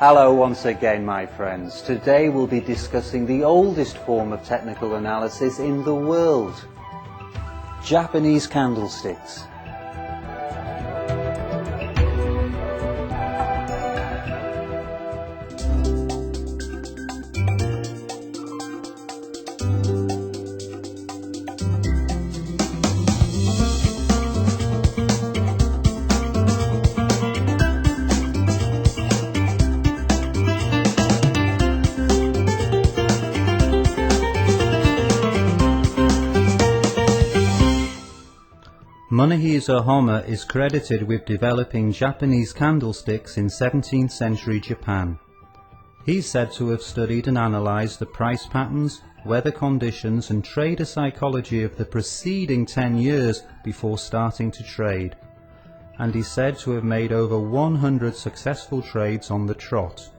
Hello once again, my friends. Today we'll be discussing the oldest form of technical analysis in the world, Japanese candlesticks. Munehisa Homma is credited with developing Japanese candlesticks in 17th century Japan. He's said to have studied and analysed the price patterns, weather conditions and trader psychology of the preceding 10 years before starting to trade, and he's said to have made over 100 successful trades on the trot.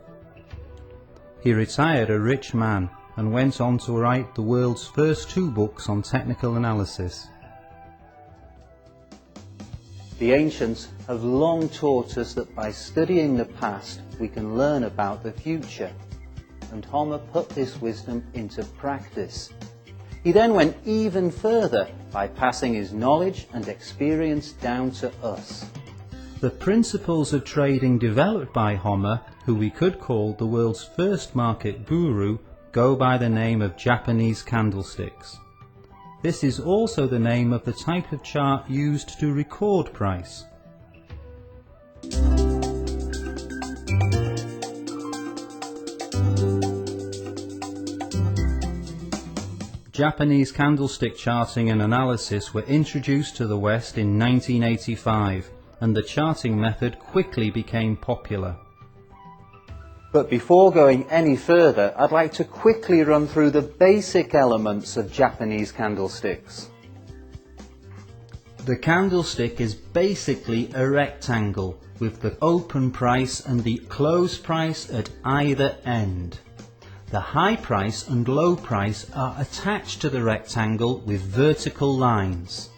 He retired a rich man and went on to write the world's first 2 books on technical analysis. The ancients have long taught us that by studying the past we can learn about the future, and Homma put this wisdom into practice. He then went even further by passing his knowledge and experience down to us. The principles of trading developed by Homma, who we could call the world's first market guru, go by the name of Japanese candlesticks. This is also the name of the type of chart used to record price. Japanese candlestick charting and analysis were introduced to the West in 1985, and the charting method quickly became popular. But before going any further, I'd like to quickly run through the basic elements of Japanese candlesticks. The candlestick is basically a rectangle with the open price and the close price at either end. The high price and low price are attached to the rectangle with vertical lines.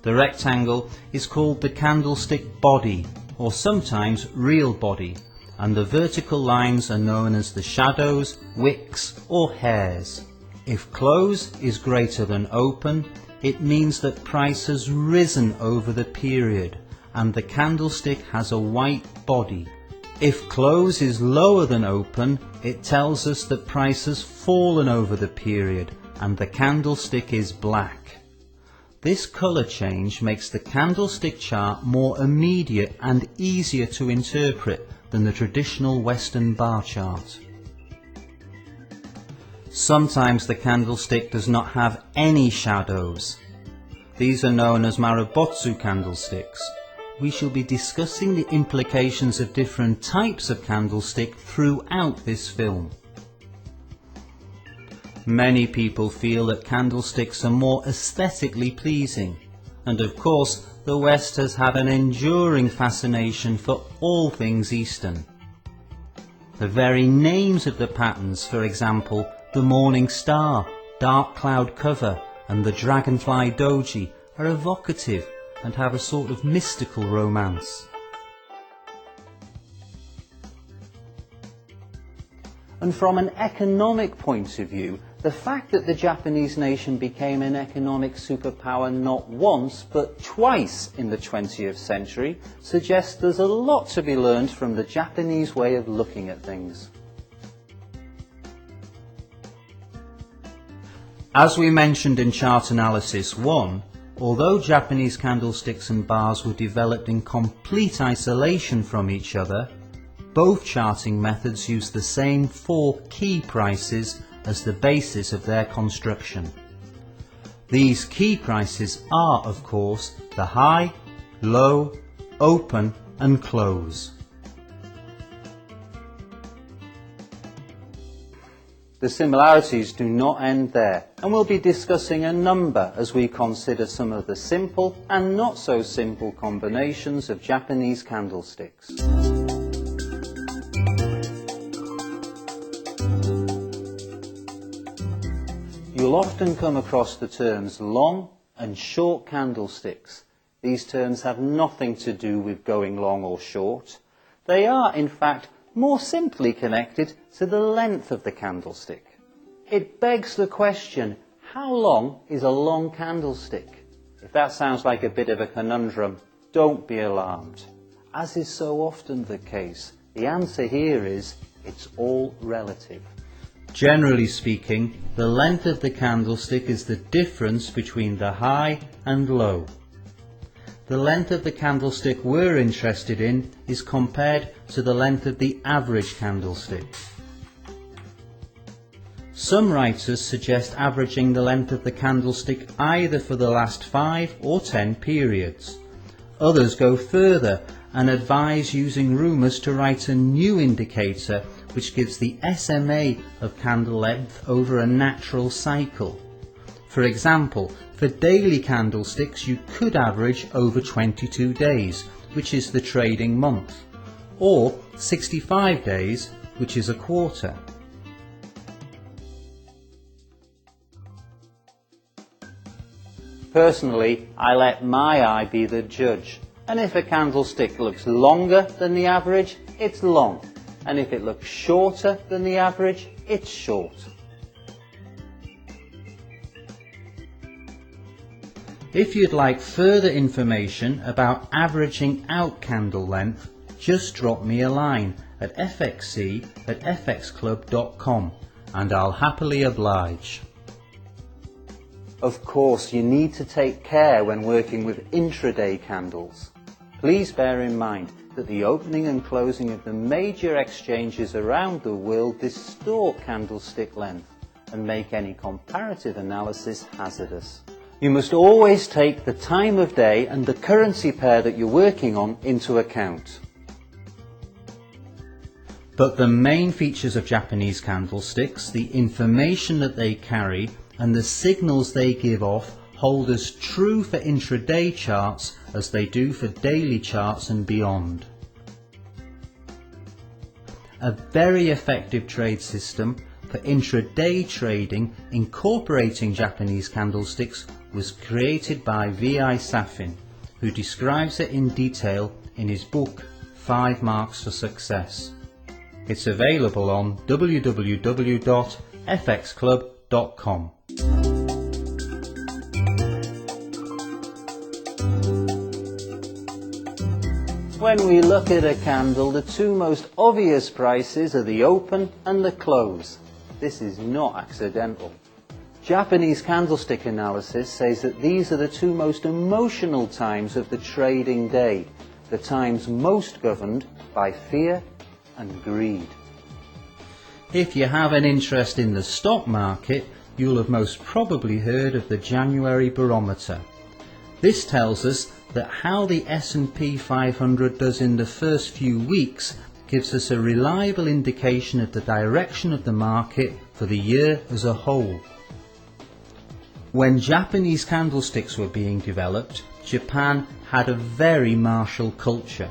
The rectangle is called the candlestick body, or sometimes real body, and the vertical lines are known as the shadows, wicks or hairs. If close is greater than open, it means that price has risen over the period and the candlestick has a white body. If close is lower than open, it tells us that price has fallen over the period and the candlestick is black. This colour change makes the candlestick chart more immediate and easier to interpret than the traditional Western bar chart. Sometimes the candlestick does not have any shadows. These are known as marabotsu candlesticks. We shall be discussing the implications of different types of candlestick throughout this film. Many people feel that candlesticks are more aesthetically pleasing, and of course the West has had an enduring fascination for all things Eastern. The very names of the patterns, for example, the morning star, dark cloud cover and the dragonfly doji, are evocative and have a sort of mystical romance. And from an economic point of view, the fact that the Japanese nation became an economic superpower not once but twice in the 20th century suggests there's a lot to be learned from the Japanese way of looking at things. As we mentioned in Chart Analysis 1, although Japanese candlesticks and bars were developed in complete isolation from each other, both charting methods use the same 4 key prices as the basis of their construction. These key prices are, of course, the high, low, open and close. The similarities do not end there, and we'll be discussing a number as we consider some of the simple and not so simple combinations of Japanese candlesticks. You'll often come across the terms long and short candlesticks. These terms have nothing to do with going long or short. They are, in fact, more simply connected to the length of the candlestick. It begs the question, how long is a long candlestick? If that sounds like a bit of a conundrum, don't be alarmed. As is so often the case, the answer here is, it's all relative. Generally speaking, the length of the candlestick is the difference between the high and low. The length of the candlestick we're interested in is compared to the length of the average candlestick. Some writers suggest averaging the length of the candlestick either for the last 5 or 10 periods. Others go further and advise using rumours to write a new indicator which gives the SMA of candle length over a natural cycle. For example, for daily candlesticks you could average over 22 days, which is the trading month, or 65 days, which is a quarter. Personally, I let my eye be the judge, and if a candlestick looks longer than the average, it's long, and if it looks shorter than the average, it's short. If you'd like further information about averaging out candle length, just drop me a line at fxc@fxclub.com and I'll happily oblige. Of course, you need to take care when working with intraday candles. Please bear in mind that the opening and closing of the major exchanges around the world distort candlestick length and make any comparative analysis hazardous. You must always take the time of day and the currency pair that you're working on into account. But the main features of Japanese candlesticks, the information that they carry and the signals they give off hold as true for intraday charts as they do for daily charts and beyond. A very effective trade system for intraday trading incorporating Japanese candlesticks was created by V.I. Safin, who describes it in detail in his book 5 Marks for Success. It's available on www.fxclub.com. When we look at a candle, the two most obvious prices are the open and the close. This is not accidental. Japanese candlestick analysis says that these are the two most emotional times of the trading day, the times most governed by fear and greed. If you have an interest in the stock market, you'll have most probably heard of the January barometer. This tells us that how the S&P 500 does in the first few weeks gives us a reliable indication of the direction of the market for the year as a whole. When Japanese candlesticks were being developed, Japan had a very martial culture.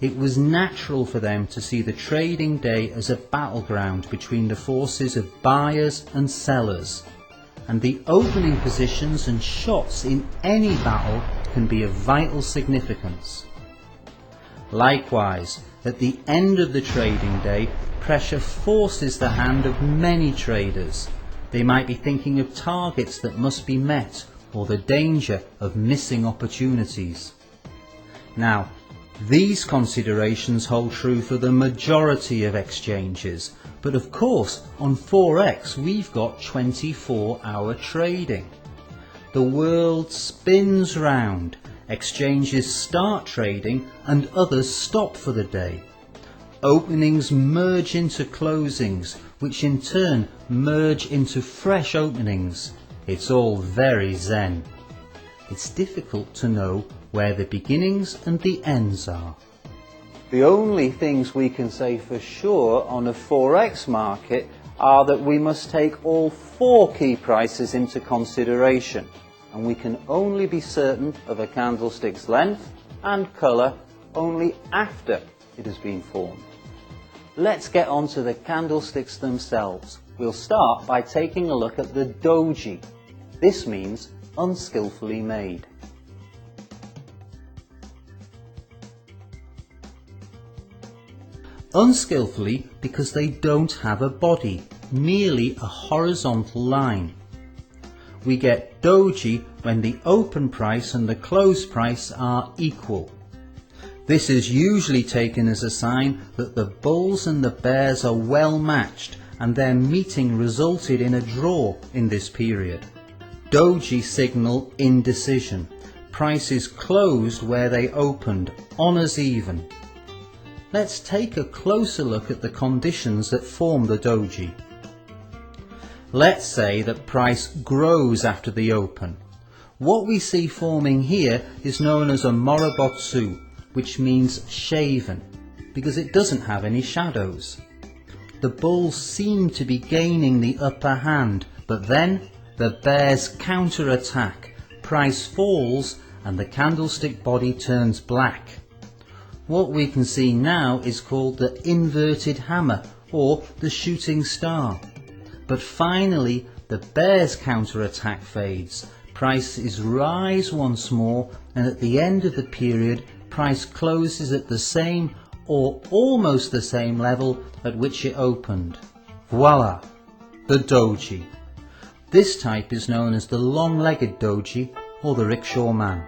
It was natural for them to see the trading day as a battleground between the forces of buyers and sellers, and the opening positions and shots in any battle can be of vital significance. Likewise, at the end of the trading day, pressure forces the hand of many traders. They might be thinking of targets that must be met or the danger of missing opportunities. Now, these considerations hold true for the majority of exchanges, but of course on Forex we've got 24-hour trading. The world spins round, exchanges start trading and others stop for the day. Openings merge into closings, which in turn merge into fresh openings. It's all very zen. It's difficult to know where the beginnings and the ends are. The only things we can say for sure on a Forex market are that we must take all 4 key prices into consideration, and we can only be certain of a candlestick's length and colour only after it has been formed. Let's get on to the candlesticks themselves. We'll start by taking a look at the doji. This means unskillfully made. unskillfully because they don't have a body, merely a horizontal line. We get doji when the open price and the close price are equal. This is usually taken as a sign that the bulls and the bears are well matched and their meeting resulted in a draw in this period. Doji signal indecision. Prices closed where they opened, on as even. Let's take a closer look at the conditions that form the doji. Let's say that price grows after the open. What we see forming here is known as a morobotsu, which means shaven, because it doesn't have any shadows. The bulls seem to be gaining the upper hand, but then the bears counter-attack, price falls and the candlestick body turns black. What we can see now is called the inverted hammer or the shooting star. But finally the bears counter-attack fades, prices rise once more, and at the end of the period price closes at the same or almost the same level at which it opened. Voila! The doji. This type is known as the long-legged doji or the rickshaw man.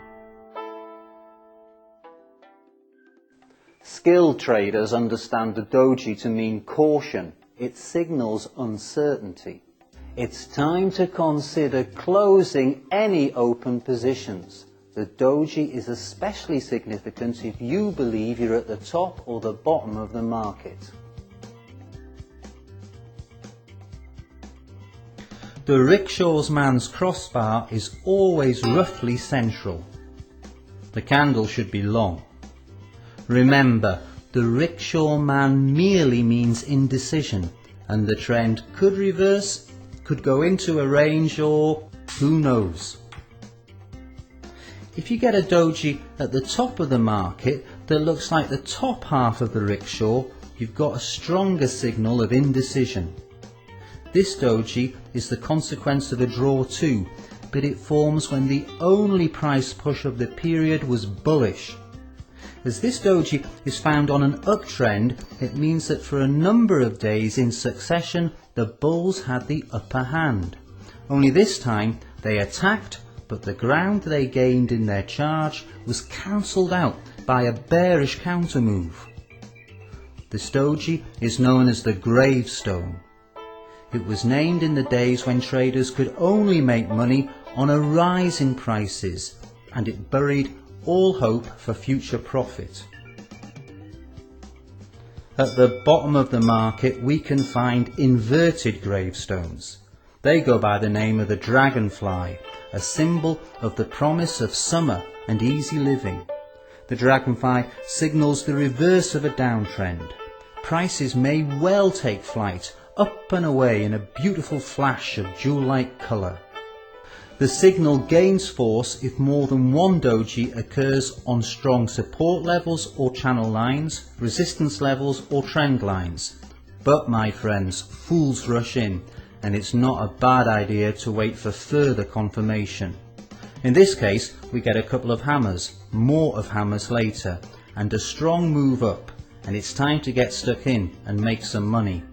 Skilled traders understand the doji to mean caution. It signals uncertainty. It's time to consider closing any open positions. The doji is especially significant if you believe you're at the top or the bottom of the market. The rickshaw man's crossbar is always roughly central. The candle should be long. Remember, the rickshaw man merely means indecision, and the trend could reverse, could go into a range, or who knows. If you get a doji at the top of the market that looks like the top half of the rickshaw, you've got a stronger signal of indecision. This doji is the consequence of a draw too, but it forms when the only price push of the period was bullish. As this doji is found on an uptrend, it means that for a number of days in succession the bulls had the upper hand. Only this time they attacked, but the ground they gained in their charge was cancelled out by a bearish counter move. This doji is known as the gravestone. It was named in the days when traders could only make money on a rise in prices, and it buried all hope for future profit. At the bottom of the market we can find inverted gravestones. They go by the name of the dragonfly, a symbol of the promise of summer and easy living. The dragonfly signals the reverse of a downtrend. Prices may well take flight, up and away in a beautiful flash of jewel-like colour. The signal gains force if more than one doji occurs on strong support levels or channel lines, resistance levels or trend lines. But my friends, fools rush in, and it's not a bad idea to wait for further confirmation. In this case we get a couple of hammers, more of hammers later, and a strong move up, and it's time to get stuck in and make some money.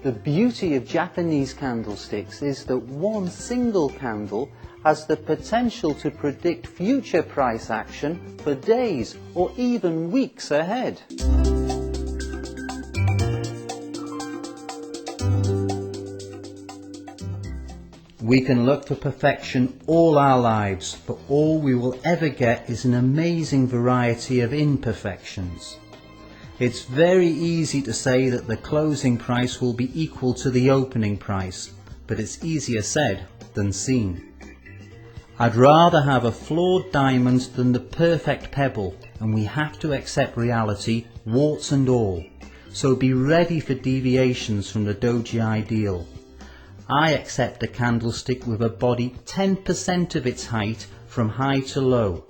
The beauty of Japanese candlesticks is that one single candle has the potential to predict future price action for days or even weeks ahead. We can look for perfection all our lives, but all we will ever get is an amazing variety of imperfections. It's very easy to say that the closing price will be equal to the opening price, but it's easier said than seen. I'd rather have a flawed diamond than the perfect pebble, and we have to accept reality, warts and all. So be ready for deviations from the doji ideal. I accept a candlestick with a body 10% of its height from high to low.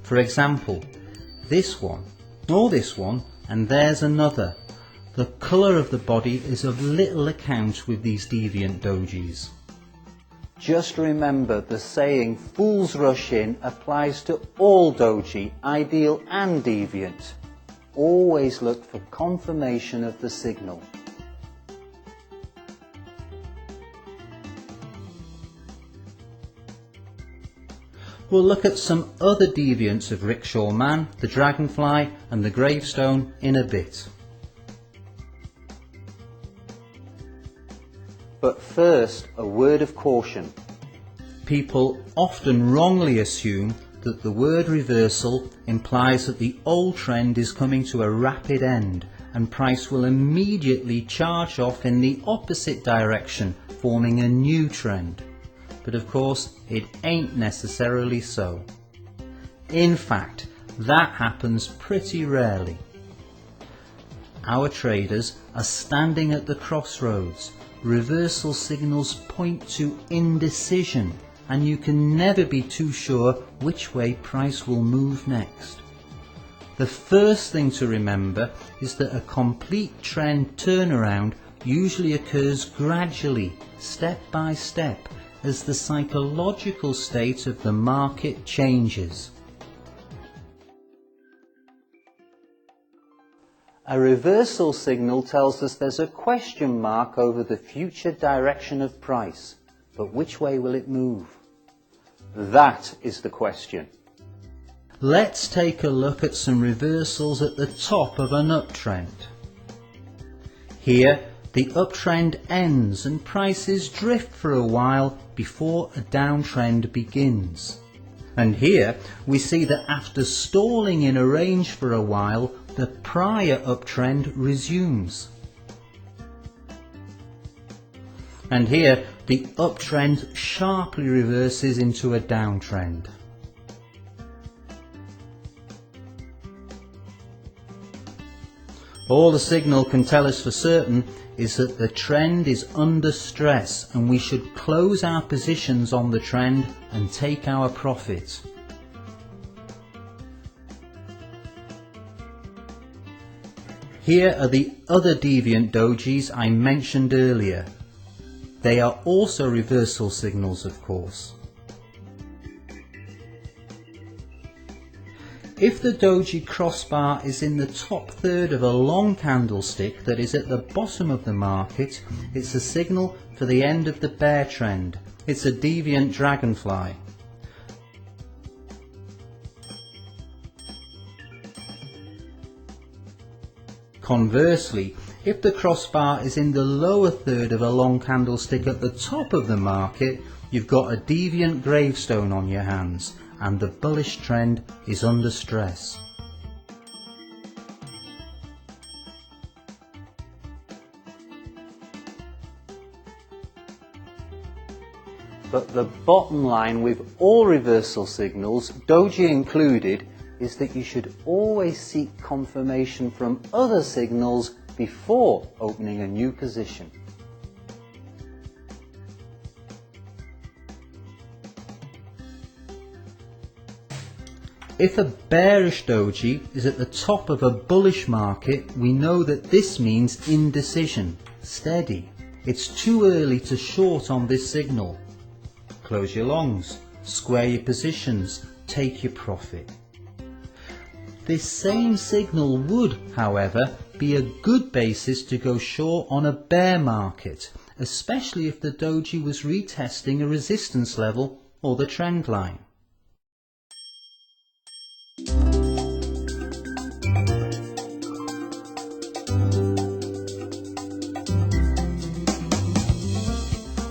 For example, this one, or this one, and there's another. The colour of the body is of little account with these deviant dojis. Just remember the saying "fools rush in" applies to all doji, ideal and deviant. Always look for confirmation of the signal. We'll look at some other deviants of Rickshaw Man, the Dragonfly and the Gravestone in a bit. But first, a word of caution. People often wrongly assume that the word reversal implies that the old trend is coming to a rapid end and price will immediately charge off in the opposite direction, forming a new trend. But of course, it ain't necessarily so. In fact, that happens pretty rarely. Our traders are standing at the crossroads. Reversal signals point to indecision, and you can never be too sure which way price will move next. The first thing to remember is that a complete trend turnaround usually occurs gradually, step by step, as the psychological state of the market changes. A reversal signal tells us there's a question mark over the future direction of price, but which way will it move? That is the question. Let's take a look at some reversals at the top of an uptrend. Here, the uptrend ends and prices drift for a while before a downtrend begins. And here we see that after stalling in a range for a while, the prior uptrend resumes. And here the uptrend sharply reverses into a downtrend. All the signal can tell us for certain is that the trend is under stress and we should close our positions on the trend and take our profit. Here are the other deviant dojis I mentioned earlier. They are also reversal signals, of course. If the doji crossbar is in the top third of a long candlestick that is at the bottom of the market, it's a signal for the end of the bear trend. It's a deviant dragonfly. Conversely, if the crossbar is in the lower third of a long candlestick at the top of the market, you've got a deviant gravestone on your hands, and the bullish trend is under stress. But the bottom line with all reversal signals, doji included, is that you should always seek confirmation from other signals before opening a new position. If a bearish doji is at the top of a bullish market, we know that this means indecision, steady. It's too early to short on this signal. Close your longs, square your positions, take your profit. This same signal would, however, be a good basis to go short on a bear market, especially if the doji was retesting a resistance level or the trend line.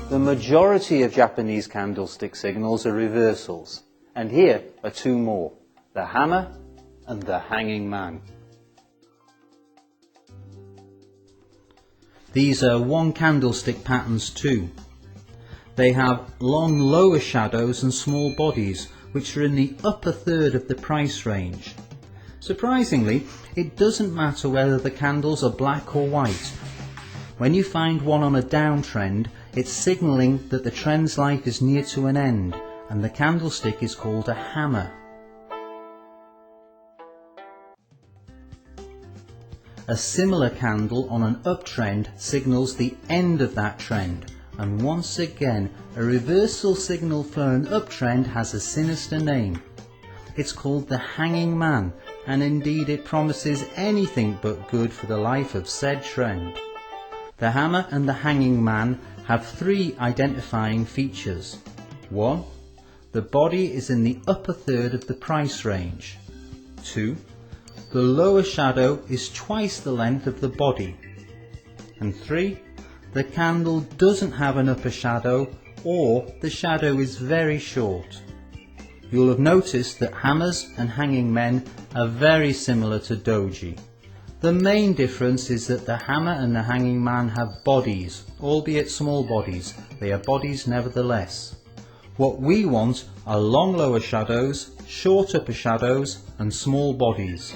The majority of Japanese candlestick signals are reversals, and here are two more, the hammer and the hanging man. These are one candlestick patterns too. They have long lower shadows and small bodies, which are in the upper third of the price range. Surprisingly, it doesn't matter whether the candles are black or white. When you find one on a downtrend, it's signalling that the trend's life is near to an end, and the candlestick is called a hammer. A similar candle on an uptrend signals the end of that trend, and once again a reversal signal for an uptrend has a sinister name. It's called the hanging man, and indeed it promises anything but good for the life of said trend. The hammer and the hanging man have three identifying features. 1. The body is in the upper third of the price range. 2. The lower shadow is twice the length of the body. And 3. The candle doesn't have an upper shadow, or the shadow is very short. You'll have noticed that hammers and hanging men are very similar to doji. The main difference is that the hammer and the hanging man have bodies, albeit small bodies. They are bodies nevertheless. What we want are long lower shadows, short upper shadows and small bodies.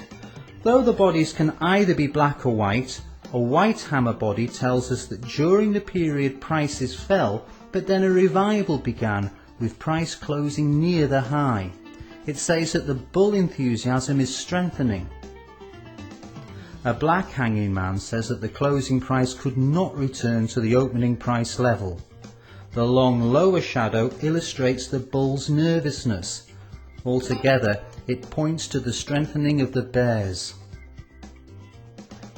Though the bodies can either be black or white, a white hammer body tells us that during the period prices fell, but then a revival began with price closing near the high. It says that the bull enthusiasm is strengthening. A black hanging man says that the closing price could not return to the opening price level. The long lower shadow illustrates the bull's nervousness. Altogether, it points to the strengthening of the bears.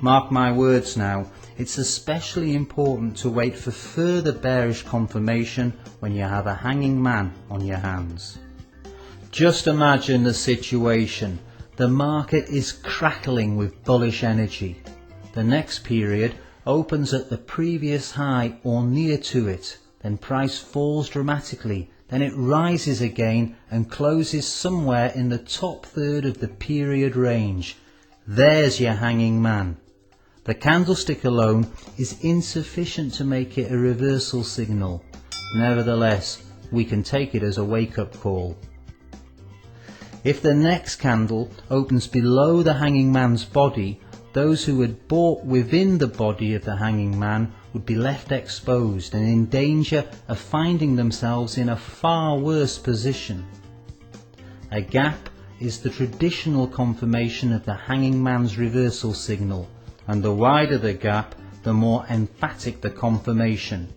Mark my words now, it's especially important to wait for further bearish confirmation when you have a hanging man on your hands. Just imagine the situation. The market is crackling with bullish energy. The next period opens at the previous high or near to it. Then price falls dramatically, then it rises again and closes somewhere in the top third of the period range. There's your hanging man. The candlestick alone is insufficient to make it a reversal signal. Nevertheless, we can take it as a wake-up call. If the next candle opens below the hanging man's body, those who had bought within the body of the hanging man would be left exposed and in danger of finding themselves in a far worse position. A gap is the traditional confirmation of the hanging man's reversal signal, and the wider the gap, the more emphatic the confirmation.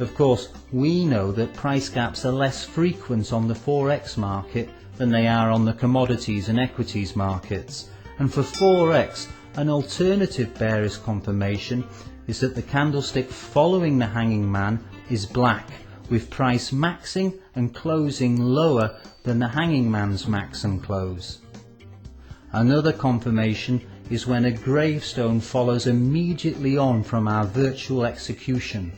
Of course, we know that price gaps are less frequent on the Forex market than they are on the commodities and equities markets, and for Forex, an alternative bearish confirmation is that the candlestick following the hanging man is black, with price maxing and closing lower than the hanging man's max and close. Another confirmation is when a gravestone follows immediately on from our virtual execution,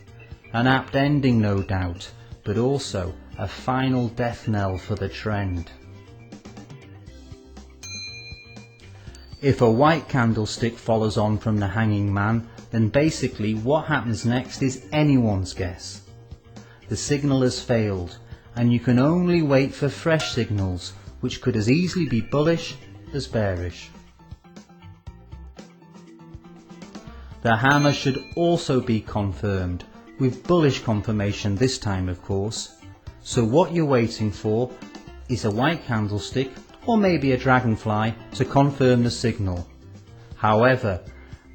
an apt ending no doubt, but also a final death knell for the trend. If a white candlestick follows on from the hanging man, then basically what happens next is anyone's guess. The signal has failed, and you can only wait for fresh signals, which could as easily be bullish as bearish. The hammer should also be confirmed, with bullish confirmation this time of course. So what you're waiting for is a white candlestick, or maybe a dragonfly, to confirm the signal. However,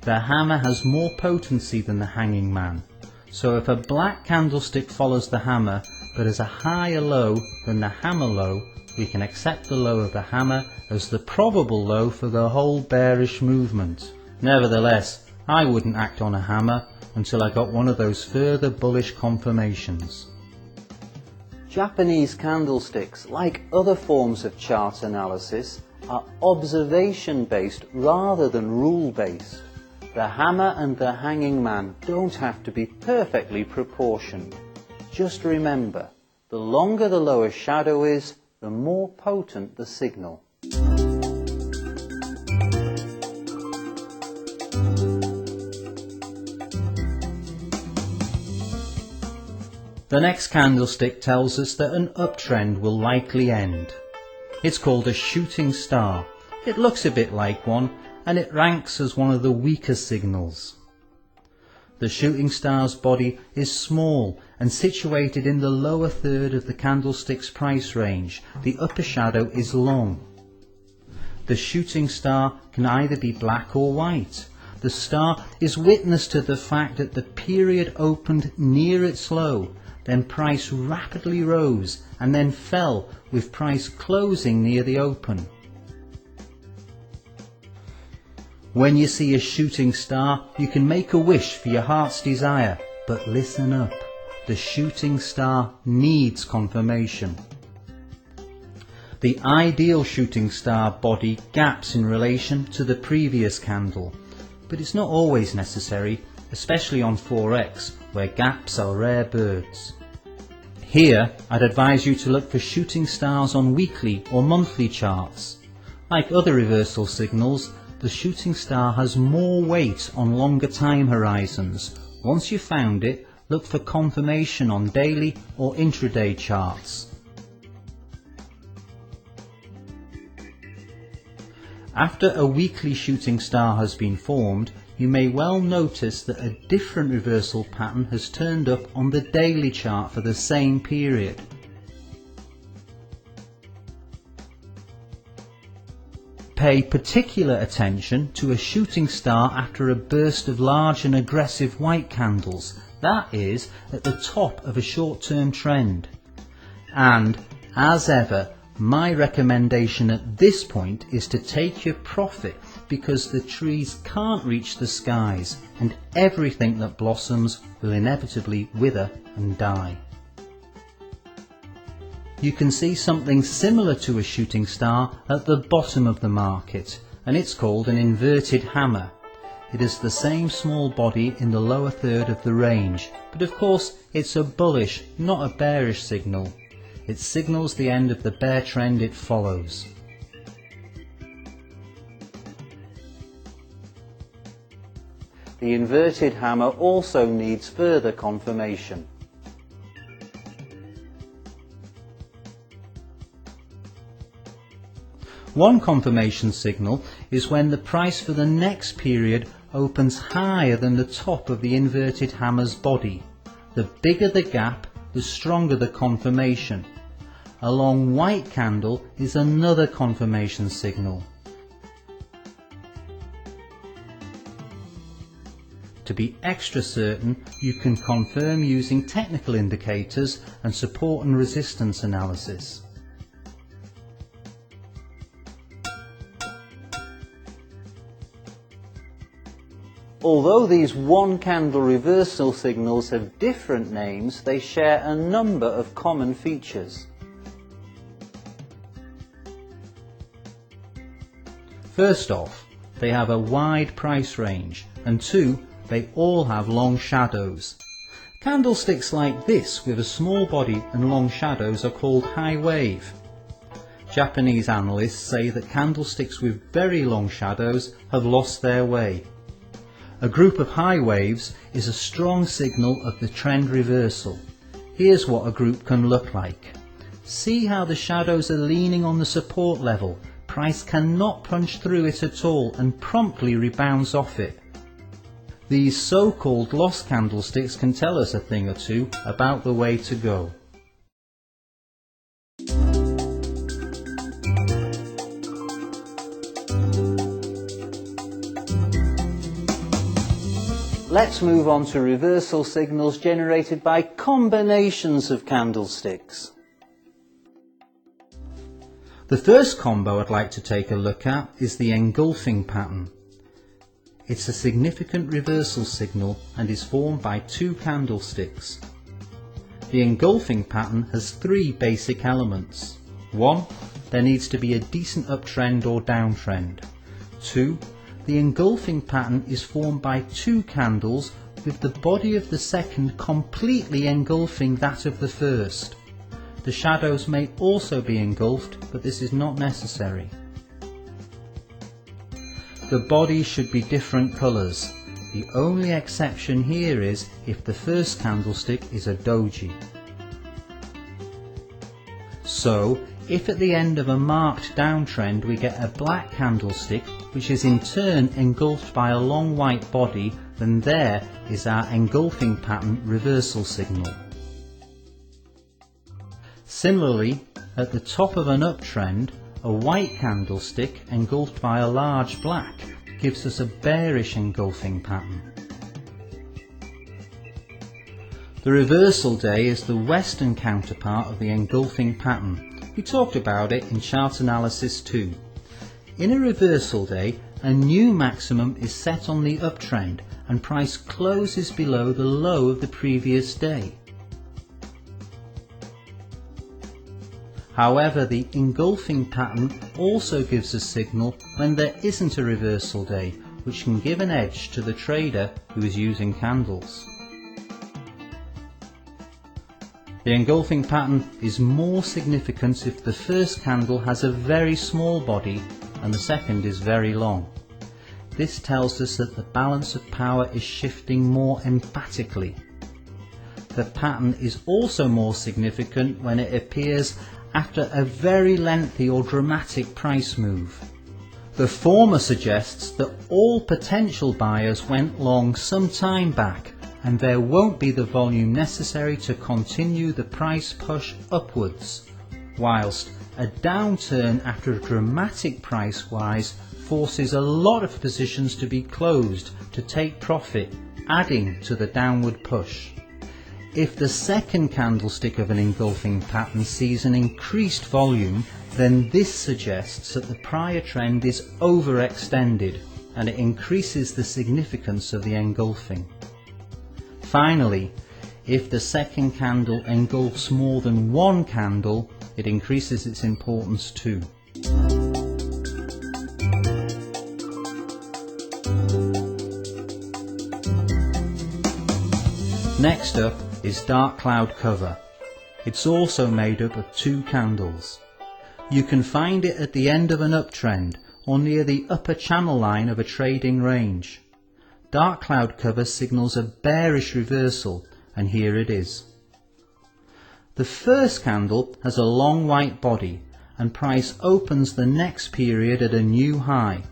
the hammer has more potency than the hanging man, so if a black candlestick follows the hammer but has a higher low than the hammer low, we can accept the low of the hammer as the probable low for the whole bearish movement. Nevertheless, I wouldn't act on a hammer until I got one of those further bullish confirmations. Japanese candlesticks, like other forms of chart analysis, are observation-based rather than rule-based. The hammer and the hanging man don't have to be perfectly proportioned. Just remember, the longer the lower shadow is, the more potent the signal. The next candlestick tells us that an uptrend will likely end. It's called a shooting star. It looks a bit like one, and it ranks as one of the weaker signals. The shooting star's body is small and situated in the lower third of the candlestick's price range. The upper shadow is long. The shooting star can either be black or white. the star is witness to the fact that the period opened near its low, then price rapidly rose and then fell with price closing near the open. When you see a shooting star, you can make a wish for your heart's desire, but listen up, the shooting star needs confirmation. The ideal shooting star body gaps in relation to the previous candle, but it's not always necessary, especially on Forex, where gaps are rare birds. Here, I'd advise you to look for shooting stars on weekly or monthly charts. Like other reversal signals, the shooting star has more weight on longer time horizons. Once you've found it, look for confirmation on daily or intraday charts. After a weekly shooting star has been formed, you may well notice that a different reversal pattern has turned up on the daily chart for the same period. Pay particular attention to a shooting star after a burst of large and aggressive white candles, that is, at the top of a short-term trend. And, as ever, my recommendation at this point is to take your profit, because the trees can't reach the skies and everything that blossoms will inevitably wither and die. You can see something similar to a shooting star at the bottom of the market, and it's called an inverted hammer. It is the same small body in the lower third of the range, but of course it's a bullish, not a bearish signal. It signals the end of the bear trend it follows. The inverted hammer also needs further confirmation. One confirmation signal is when the price for the next period opens higher than the top of the inverted hammer's body. The bigger the gap, the stronger the confirmation. A long white candle is another confirmation signal. To be extra certain, you can confirm using technical indicators and support and resistance analysis. Although these one-candle reversal signals have different names, they share a number of common features. First off, they have a wide price range, and two, they all have long shadows. Candlesticks like this with a small body and long shadows are called high wave. Japanese analysts say that candlesticks with very long shadows have lost their way. A group of high waves is a strong signal of the trend reversal. Here's what a group can look like. See how the shadows are leaning on the support level. Price cannot punch through it at all and promptly rebounds off it. These so-called lost candlesticks can tell us a thing or two about the way to go. Let's move on to reversal signals generated by combinations of candlesticks. The first combo I'd like to take a look at is the engulfing pattern. It's a significant reversal signal and is formed by two candlesticks. The engulfing pattern has three basic elements. 1. There needs to be a decent uptrend or downtrend. 2. The engulfing pattern is formed by two candles with the body of the second completely engulfing that of the first. The shadows may also be engulfed, but this is not necessary. The body should be different colours. The only exception here is if the first candlestick is a doji. So, if at the end of a marked downtrend we get a black candlestick, which is in turn engulfed by a long white body, then there is our engulfing pattern reversal signal. Similarly, at the top of an uptrend, a white candlestick engulfed by a large black gives us a bearish engulfing pattern. The reversal day is the western counterpart of the engulfing pattern. We talked about it in chart analysis 2. In a reversal day, a new maximum is set on the uptrend and price closes below the low of the previous day. However, the engulfing pattern also gives a signal when there isn't a reversal day, which can give an edge to the trader who is using candles. The engulfing pattern is more significant if the first candle has a very small body and the second is very long. This tells us that the balance of power is shifting more emphatically. The pattern is also more significant when it appears after a very lengthy or dramatic price move. The former suggests that all potential buyers went long some time back and there won't be the volume necessary to continue the price push upwards, whilst a downturn after a dramatic price rise forces a lot of positions to be closed to take profit, adding to the downward push. If the second candlestick of an engulfing pattern sees an increased volume, then this suggests that the prior trend is overextended and it increases the significance of the engulfing. Finally, if the second candle engulfs more than one candle, it increases its importance too. Next up is dark cloud cover. It's also made up of two candles. You can find it at the end of an uptrend or near the upper channel line of a trading range. Dark cloud cover signals a bearish reversal, and here it is. The first candle has a long white body and price opens the next period at a new high.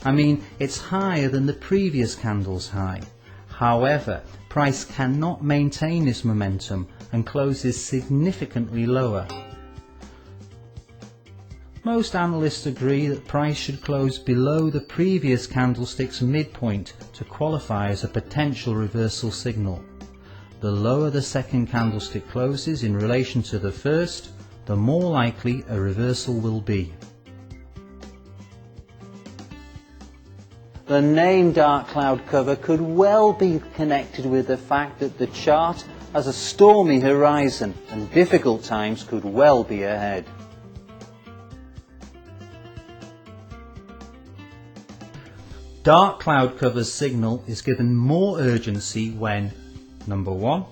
I mean, it's higher than the previous candle's high. However, price cannot maintain this momentum and closes significantly lower. Most analysts agree that price should close below the previous candlestick's midpoint to qualify as a potential reversal signal. The lower the second candlestick closes in relation to the first, the more likely a reversal will be. The name dark cloud cover could well be connected with the fact that the chart has a stormy horizon and difficult times could well be ahead. Dark cloud cover's signal is given more urgency when, number 1,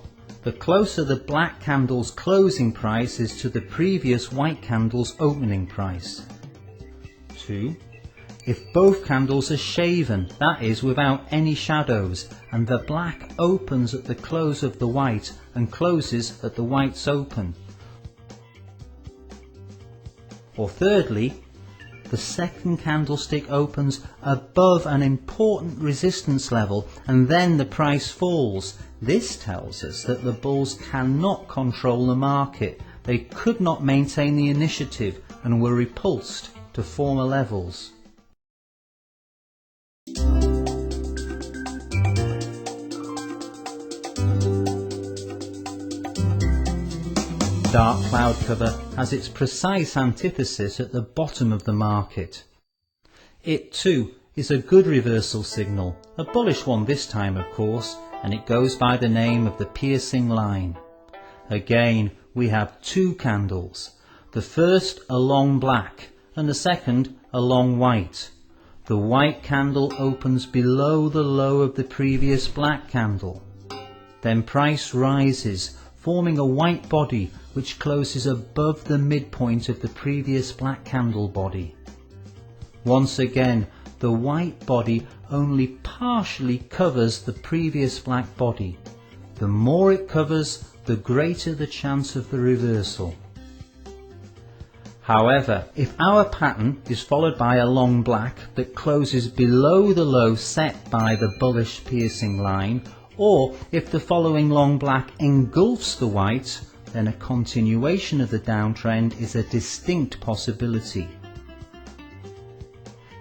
the closer the black candle's closing price is to the previous white candle's opening price. 2, if both candles are shaven, that is without any shadows, and the black opens at the close of the white and closes at the white's open. Or thirdly, the second candlestick opens above an important resistance level and then the price falls. This tells us that the bulls cannot control the market. They could not maintain the initiative and were repulsed to former levels. Dark cloud cover has its precise antithesis at the bottom of the market. It too is a good reversal signal, a bullish one this time of course, and it goes by the name of the piercing line. Again we have two candles, the first a long black and the second a long white. The white candle opens below the low of the previous black candle. Then price rises, forming a white body which closes above the midpoint of the previous black candle body. Once again, the white body only partially covers the previous black body. The more it covers, the greater the chance of the reversal. However, if our pattern is followed by a long black that closes below the low set by the bullish piercing line, or if the following long black engulfs the white, then a continuation of the downtrend is a distinct possibility.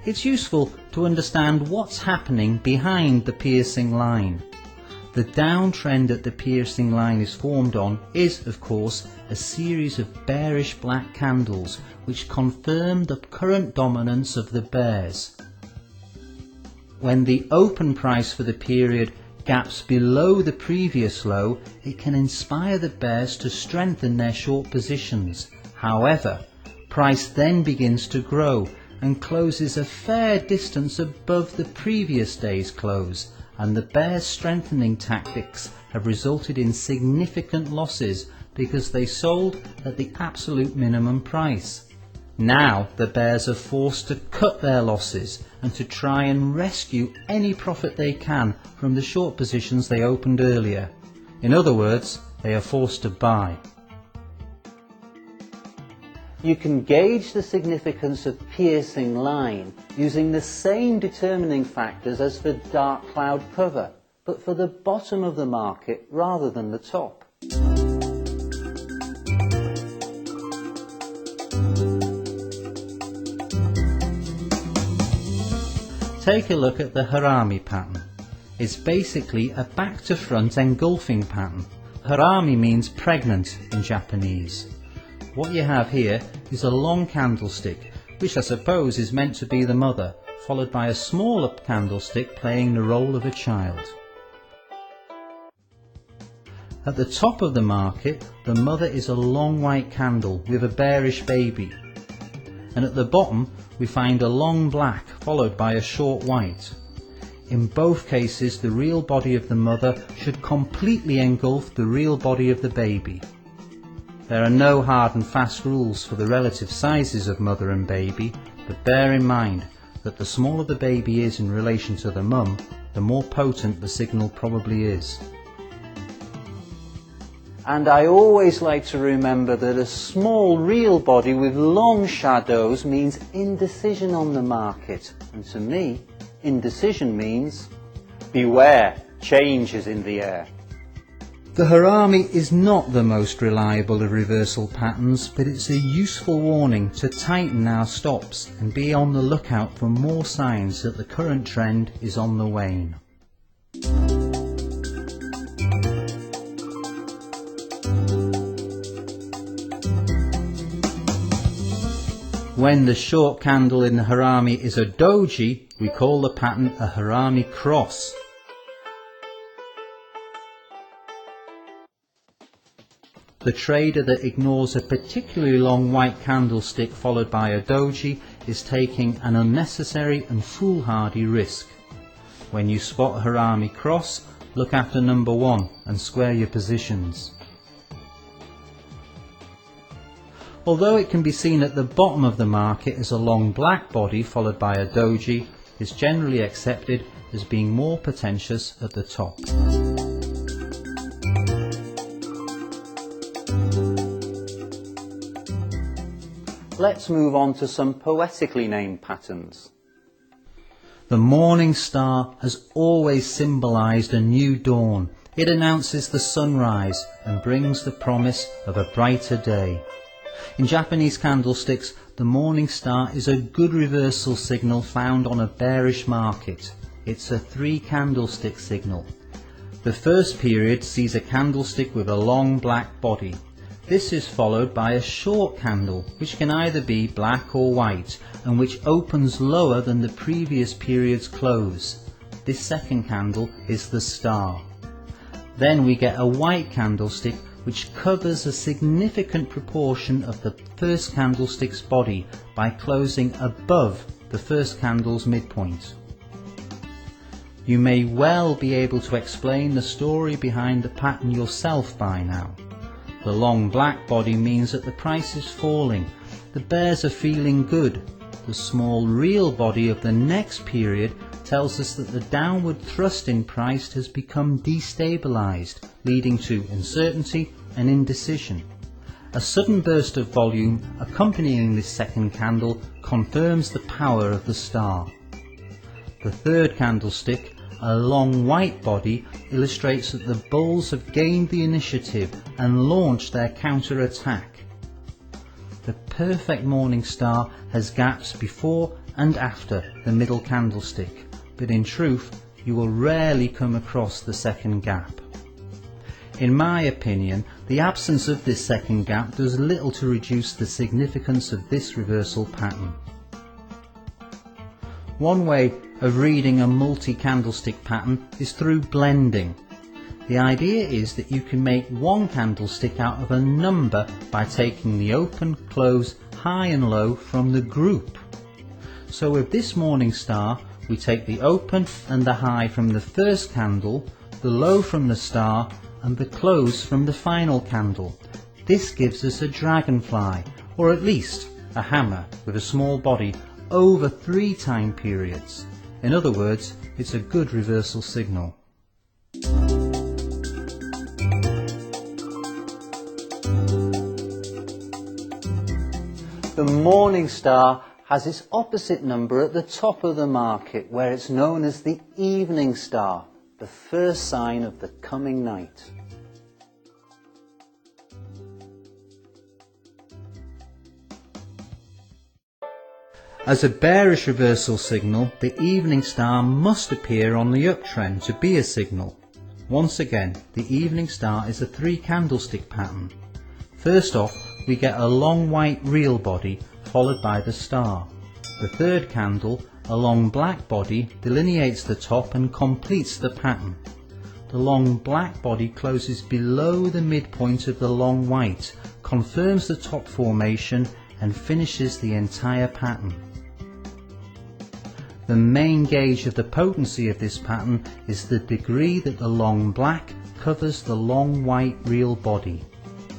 it's useful to understand what's happening behind the piercing line. The downtrend that the piercing line is formed on is, of course, a series of bearish black candles which confirm the current dominance of the bears. When the open price for the period gaps below the previous low, it can inspire the bears to strengthen their short positions. However, price then begins to grow and closes a fair distance above the previous day's close, and the bears' strengthening tactics have resulted in significant losses because they sold at the absolute minimum price. Now the bears are forced to cut their losses and to try and rescue any profit they can from the short positions they opened earlier. In other words, they are forced to buy. You can gauge the significance of piercing line using the same determining factors as for dark cloud cover, but for the bottom of the market rather than the top. Take a look at the Herami pattern. It's basically a back to front engulfing pattern. Herami means pregnant in Japanese. What you have here is a long candlestick, which I suppose is meant to be the mother, followed by a smaller candlestick playing the role of a child. At the top of the market, the mother is a long white candle with a bearish baby. And at the bottom, we find a long black followed by a short white. In both cases, the real body of the mother should completely engulf the real body of the baby. There are no hard and fast rules for the relative sizes of mother and baby, but bear in mind that the smaller the baby is in relation to the mum, the more potent the signal probably is. And I always like to remember that a small real body with long shadows means indecision on the market. And to me, indecision means beware, change is in the air. The Herami is not the most reliable of reversal patterns, but it's a useful warning to tighten our stops and be on the lookout for more signs that the current trend is on the wane. When the short candle in the Herami is a doji, we call the pattern a Herami cross. The trader that ignores a particularly long white candlestick followed by a doji is taking an unnecessary and foolhardy risk. When you spot a Herami cross, look after number 1 and square your positions. Although it can be seen at the bottom of the market as a long black body followed by a doji, it's generally accepted as being more pretentious at the top. Let's move on to some poetically named patterns. The morning star has always symbolized a new dawn. It announces the sunrise and brings the promise of a brighter day. In Japanese candlesticks, the morning star is a good reversal signal found on a bearish market. It's a 3 candlestick signal. The first period sees a candlestick with a long black body. This is followed by a short candle, which can either be black or white, and which opens lower than the previous period's close. This second candle is the star. Then we get a white candlestick which covers a significant proportion of the first candlestick's body by closing above the first candle's midpoint. You may well be able to explain the story behind the pattern yourself by now. The long black body means that the price is falling. The bears are feeling good. The small real body of the next period tells us that the downward thrust in price has become destabilized, leading to uncertainty and indecision. A sudden burst of volume accompanying this second candle confirms the power of the star. The third candlestick, a long white body, illustrates that the bulls have gained the initiative and launched their counter-attack. The perfect morning star has gaps before and after the middle candlestick, but in truth you will rarely come across the second gap. In my opinion, the absence of this second gap does little to reduce the significance of this reversal pattern. One way of reading a multi-candlestick pattern is through blending. The idea is that you can make one candlestick out of a number by taking the open, close, high and low from the group. So with this morning star, we take the open and the high from the first candle, the low from the star, and the close from the final candle. This gives us a dragonfly, or at least a hammer with a small body, over 3 time periods. In other words, it's a good reversal signal. The morning star has its opposite number at the top of the market, where it's known as the evening star, the first sign of the coming night. As a bearish reversal signal, the evening star must appear on the uptrend to be a signal. Once again, the evening star is a 3 candlestick pattern. First off, we get a long white real body followed by the star. The third candle, a long black body, delineates the top and completes the pattern. The long black body closes below the midpoint of the long white, confirms the top formation and finishes the entire pattern. The main gauge of the potency of this pattern is the degree that the long black covers the long white real body.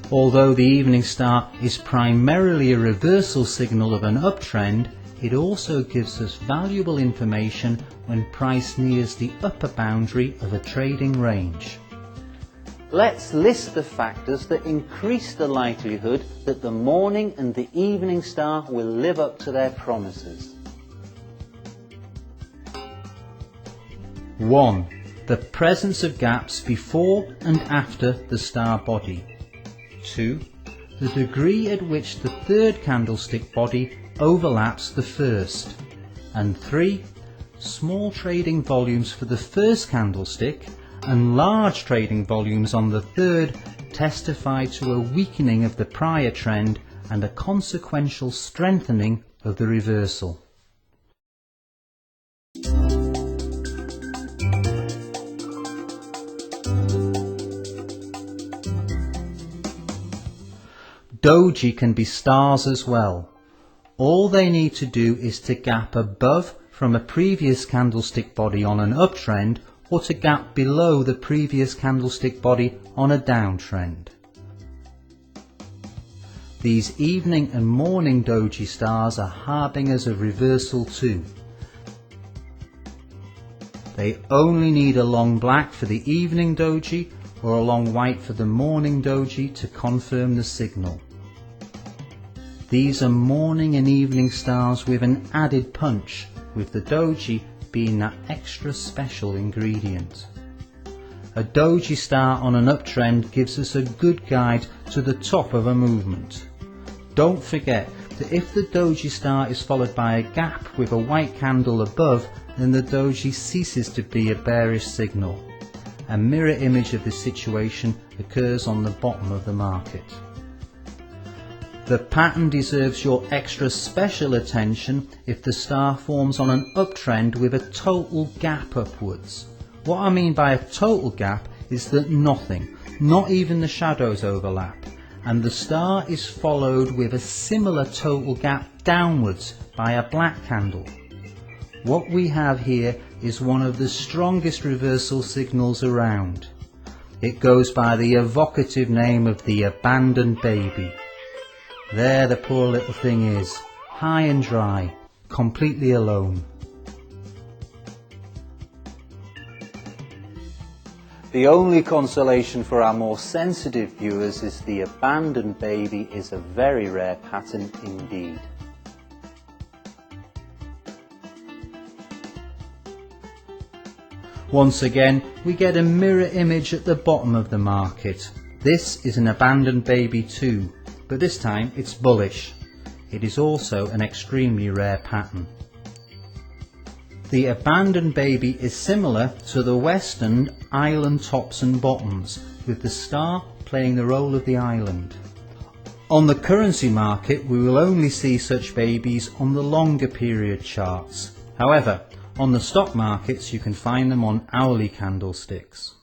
Although the evening star is primarily a reversal signal of an uptrend, it also gives us valuable information when price nears the upper boundary of a trading range. Let's list the factors that increase the likelihood that the morning and the evening star will live up to their promises. 1. The presence of gaps before and after the star body. 2. The degree at which the third candlestick body overlaps the first. And 3. Small trading volumes for the first candlestick and large trading volumes on the third testify to a weakening of the prior trend and a consequential strengthening of the reversal. Doji can be stars as well. All they need to do is to gap above from a previous candlestick body on an uptrend or to gap below the previous candlestick body on a downtrend. These evening and morning Doji stars are harbingers of reversal too. They only need a long black for the evening Doji or a long white for the morning Doji to confirm the signal. These are morning and evening stars with an added punch, with the Doji being that extra special ingredient. A Doji star on an uptrend gives us a good guide to the top of a movement. Don't forget that if the Doji star is followed by a gap with a white candle above, then the Doji ceases to be a bearish signal. A mirror image of this situation occurs on the bottom of the market. The pattern deserves your extra special attention if the star forms on an uptrend with a total gap upwards. What I mean by a total gap is that nothing, not even the shadows overlap, and the star is followed with a similar total gap downwards by a black candle. What we have here is one of the strongest reversal signals around. It goes by the evocative name of the abandoned baby. There the poor little thing is, high and dry, completely alone. The only consolation for our more sensitive viewers is the abandoned baby is a very rare pattern indeed. Once again, we get a mirror image at the bottom of the market. This is an abandoned baby too, but this time it's bullish. It is also an extremely rare pattern. The abandoned baby is similar to the Western island tops and bottoms, with the star playing the role of the island. On the currency market, we will only see such babies on the longer period charts. However, on the stock markets you can find them on hourly candlesticks.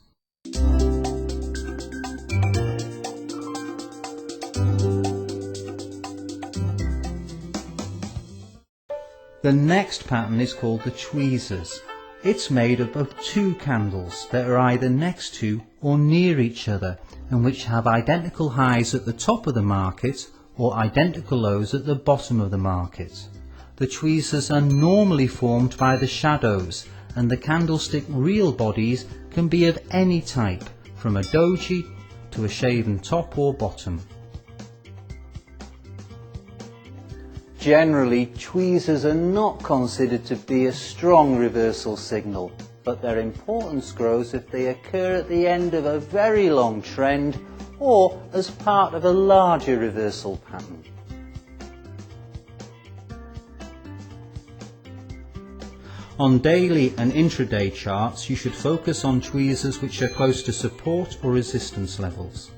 The next pattern is called the Tweezers. It's made up of two candles that are either next to or near each other and which have identical highs at the top of the market or identical lows at the bottom of the market. The tweezers are normally formed by the shadows, and the candlestick real bodies can be of any type, from a doji to a shaven top or bottom. Generally, tweezers are not considered to be a strong reversal signal, but their importance grows if they occur at the end of a very long trend or as part of a larger reversal pattern. On daily and intraday charts, you should focus on tweezers which are close to support or resistance levels.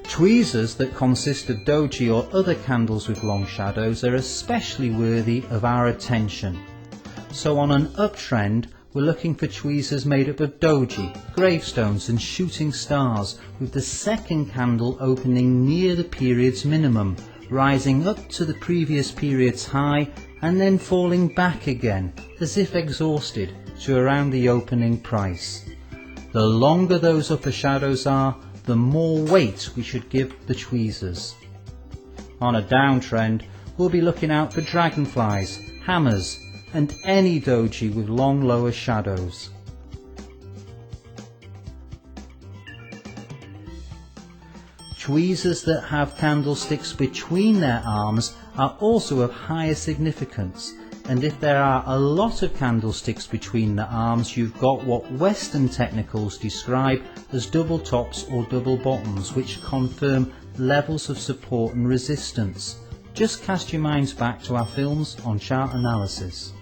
Tweezers that consist of doji or other candles with long shadows are especially worthy of our attention. So on an uptrend, we're looking for tweezers made up of doji, gravestones and shooting stars, with the second candle opening near the period's minimum, rising up to the previous period's high and then falling back again, as if exhausted, to around the opening price. The longer those upper shadows are, the more weight we should give the tweezers. On a downtrend, we'll be looking out for dragonflies, hammers, and any doji with long lower shadows. Tweezers that have candlesticks between their arms are also of higher significance, and if there are a lot of candlesticks between the arms, you've got what Western technicals describe as double tops or double bottoms, which confirm levels of support and resistance. Just cast your minds back to our films on chart analysis.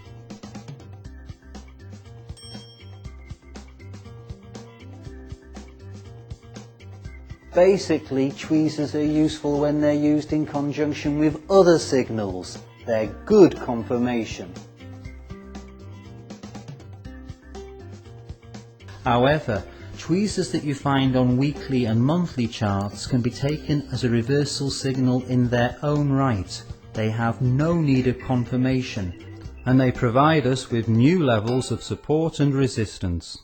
Basically, tweezers are useful when they're used in conjunction with other signals. They're good confirmation. However, tweezers that you find on weekly and monthly charts can be taken as a reversal signal in their own right. They have no need of confirmation, and they provide us with new levels of support and resistance.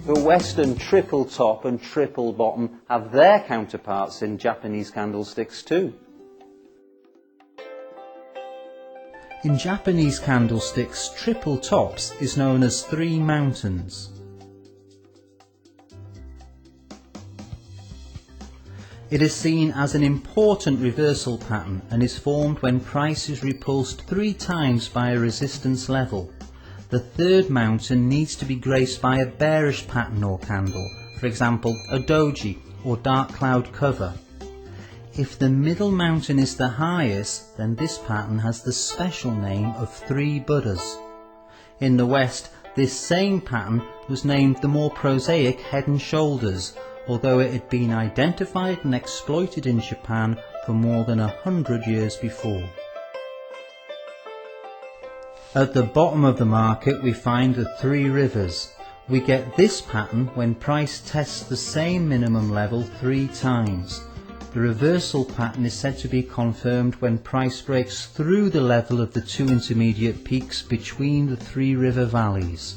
The Western triple top and triple bottom have their counterparts in Japanese candlesticks too. In Japanese candlesticks, triple tops is known as three mountains. It is seen as an important reversal pattern and is formed when price is repulsed 3 times by a resistance level. The third mountain needs to be graced by a bearish pattern or candle, for example a doji or dark cloud cover. If the middle mountain is the highest, then this pattern has the special name of 3 Buddhas. In the West, this same pattern was named the more prosaic head and shoulders, although it had been identified and exploited in Japan for more than 100 years before. At the bottom of the market we find the 3 rivers. We get this pattern when price tests the same minimum level 3 times. The reversal pattern is said to be confirmed when price breaks through the level of the 2 intermediate peaks between the 3 river valleys.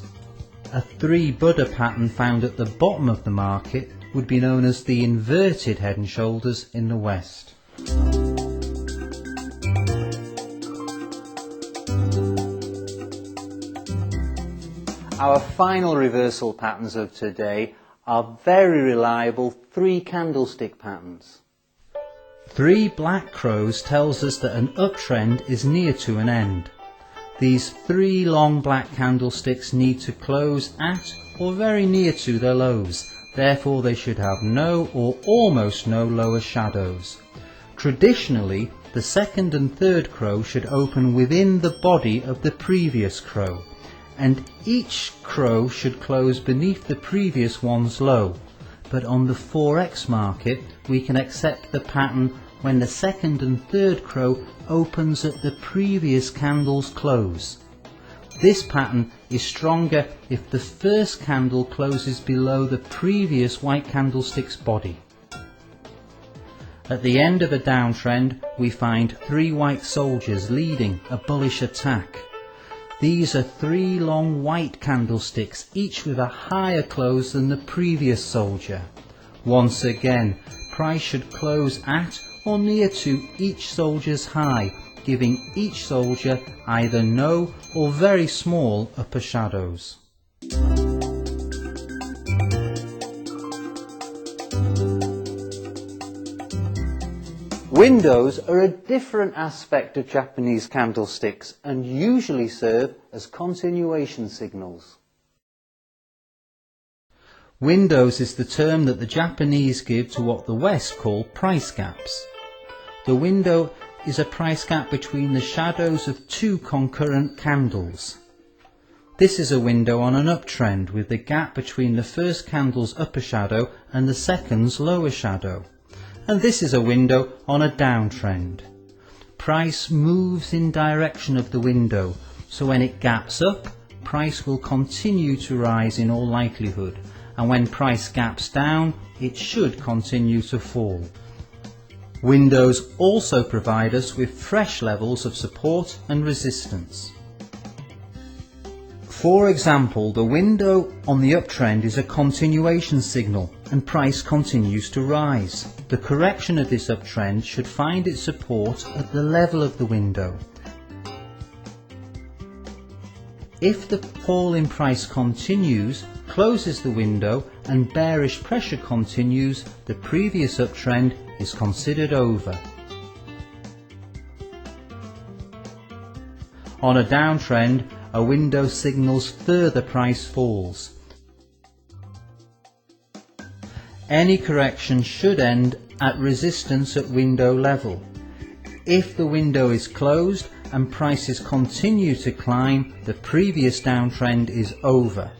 A 3 Buddha pattern found at the bottom of the market would be known as the inverted head and shoulders in the West. Our final reversal patterns of today are very reliable 3 candlestick patterns. 3 black crows tells us that an uptrend is near to an end. These 3 long black candlesticks need to close at or very near to their lows. therefore they should have no or almost no lower shadows. Traditionally, the second and third crow should open within the body of the previous crow, and each crow should close beneath the previous one's low. But on the Forex market, we can accept the pattern when the second and third crow opens at the previous candle's close. This pattern is stronger if the first candle closes below the previous white candlestick's body. At the end of a downtrend, we find 3 white soldiers leading a bullish attack. These are 3 long white candlesticks, each with a higher close than the previous soldier. Once again, price should close at or near to each soldier's high, giving each soldier either no or very small upper shadows. Windows are a different aspect of Japanese candlesticks and usually serve as continuation signals. Windows is the term that the Japanese give to what the West call price gaps. The window is a price gap between the shadows of 2 concurrent candles. This is a window on an uptrend with the gap between the first candle's upper shadow and the second's lower shadow. And this is a window on a downtrend. Price moves in direction of the window, so when it gaps up, price will continue to rise in all likelihood, and when price gaps down, it should continue to fall. Windows also provide us with fresh levels of support and resistance. For example, the window on the uptrend is a continuation signal and price continues to rise. The correction of this uptrend should find its support at the level of the window. If the fall in price continues, closes the window and bearish pressure continues, the previous uptrend is considered over. On a downtrend, a window signals further price falls. Any correction should end at resistance at window level. If the window is closed and prices continue to climb, the previous downtrend is over.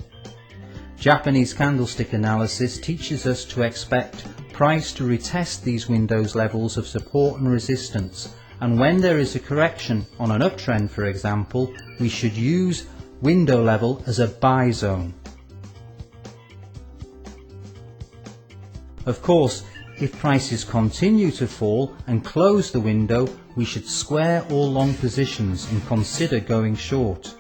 Japanese candlestick analysis teaches us to expect price to retest these windows levels of support and resistance, and when there is a correction on an uptrend, for example, we should use window level as a buy zone. Of course, if prices continue to fall and close the window, we should square all long positions and consider going short.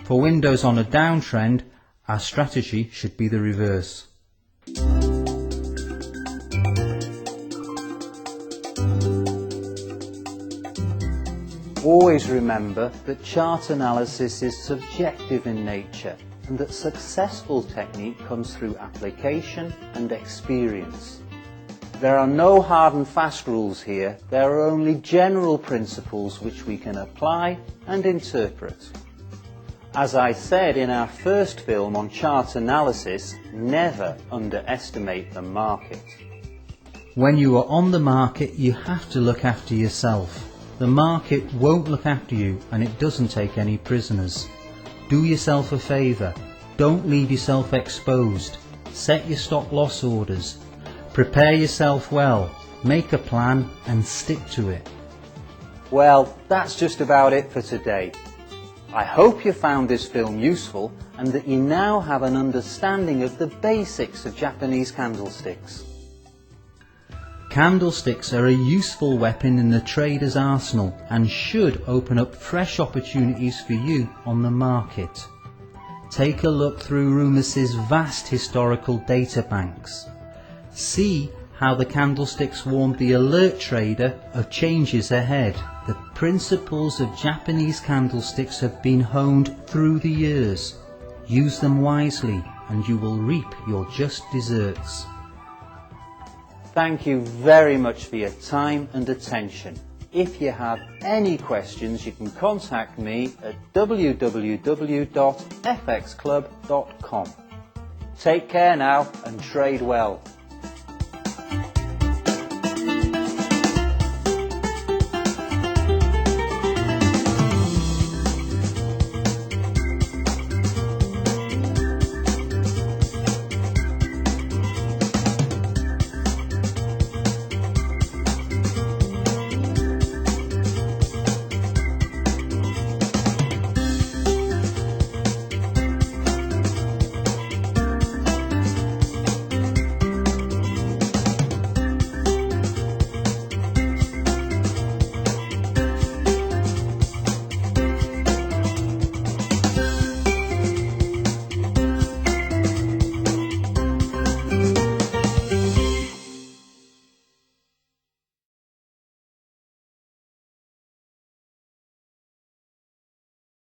For windows on a downtrend, our strategy should be the reverse. Always remember that chart analysis is subjective in nature and that successful technique comes through application and experience. There are no hard and fast rules here, there are only general principles which we can apply and interpret. As I said in our first film on chart analysis, never underestimate the market. When you are on the market, you have to look after yourself. The market won't look after you, and it doesn't take any prisoners. Do yourself a favour. Don't leave yourself exposed. Set your stop loss orders. Prepare yourself well. Make a plan and stick to it. Well, that's just about it for today. I hope you found this film useful and that you now have an understanding of the basics of Japanese candlesticks. Candlesticks are a useful weapon in the trader's arsenal and should open up fresh opportunities for you on the market. Take a look through Rumus's vast historical data banks. See how the candlesticks warned the alert trader of changes ahead. The principles of Japanese candlesticks have been honed through the years. Use them wisely and you will reap your just deserts. Thank you very much for your time and attention. if you have any questions, you can contact me at www.fxclub.com. Take care now and trade well.